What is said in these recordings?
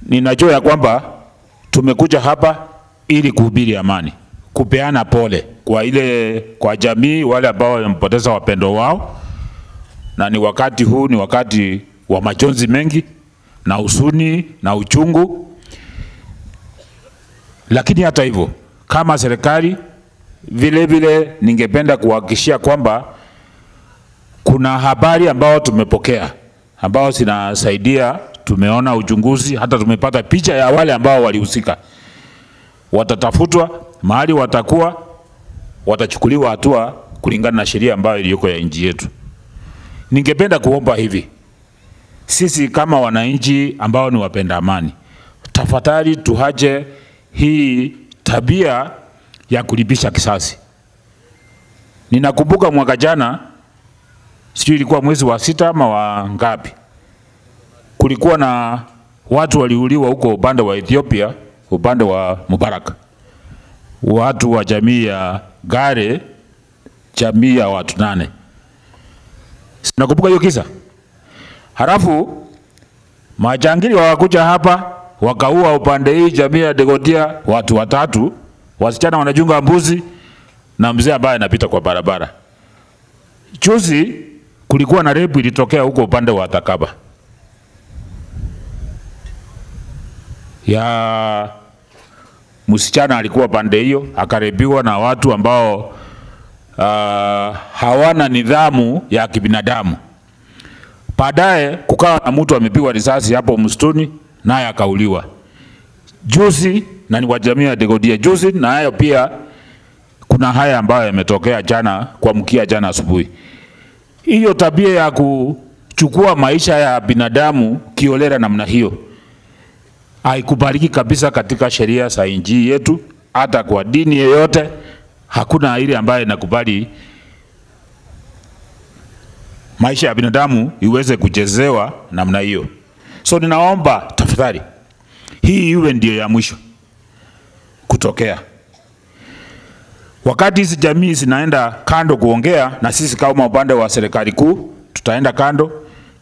Ninajua ya kwamba tumekuja hapa ili kuhubiri amani, kupeana pole kwa jamii wale ambao wamepoteza wapendo wao, na ni wakati huu ni wakati wa majonzi mengi na huzuni na uchungu. Lakini hata hivyo, kama serikali vile ningependa kuhakikishia kwamba kuna habari ambao tumepokea ambao zinasaidia. Tumeona uchunguzi, hata tumepata picha ya wale ambao walihusika. Watatafutwa, mahali watakuwa, watachukuliwa hatua kulingana na sheria ambayo iliyoko ya nchi yetu. Ningependa kuomba hivi, sisi kama wananchi ambao ni wapenda amani, tafadhali tuache hii tabia ya kulipisha kisasi. Ninakumbuka mwaka jana, sijui ilikuwa mwezi wa 6 ama wa ngapi, kulikuwa na watu waliuliwa huko upande wa Ethiopia, upande wa Mubarak. Watu wa jamii ya Gare, jamii ya watu 8. Sinakumbuka hiyo kisa. Halafu majangili wakakuja hapa wakaua upande hii jamii ya Degotia watu 3, wasichana wanachunga mbuzi na mzee ambaye anapita kwa barabara. Juzi kulikuwa na rape ilitokea huko upande wa Takaba ya msichana alikuwa pande hiyo, akarebiwa na watu ambao hawana nidhamu ya kibinadamu. Baadaye kukawa na mtu amepigwa risasi hapo msituni naye akauliwa. Juzi na ni wa jamii ya Degodia juzi, na hayo pia kuna haya ambayo yametokea jana kuamkia jana asubuhi. Hiyo tabia ya kuchukua maisha ya binadamu kiolera namna hiyo haikubaliki kabisa katika sheria za nchi yetu. Hata kwa dini yoyote hakuna ile ambayo inakubali maisha ya binadamu iweze kuchezewa namna hiyo. So ninaomba tafadhali hii iwe ndio ya mwisho kutokea. Wakati hizi jamii zinaenda kando kuongea, na sisi kama upande wa serikali kuu tutaenda kando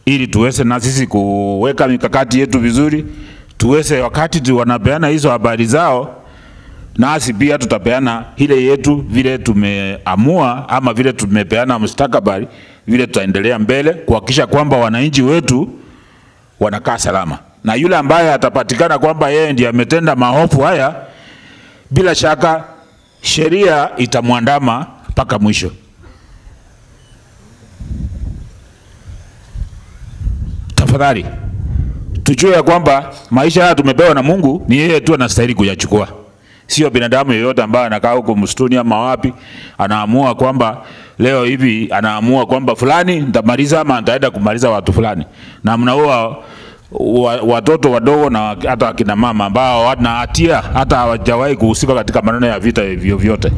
ili tuweze na sisi kuweka mikakati yetu vizuri. Tuweze wakati wanapeana hizo habari zao, nasi pia tutapeana ile yetu vile tumeamua ama vile tumepeana mustakabali, vile tutaendelea mbele kuhakikisha kwamba wananchi wetu wanakaa salama. Na yule ambaye atapatikana kwamba yeye ndiye ametenda maovu haya, bila shaka sheria itamwandama mpaka mwisho. Tafadhali tujue ya kwamba maisha haya tumepewa na Mungu, ni yeye tu anastahili kuyachukua. Sio binadamu yeyote ambaye anakaa huko msituni ama wapi anaamua kwamba leo hivi anaamua kwamba fulani nitamaliza ama nitaenda kumaliza watu fulani. Na mnaoa watoto wadogo na hata akina mama ambao wana hatia hata hawajawahi kuhusika katika maneno ya vita vyovyote.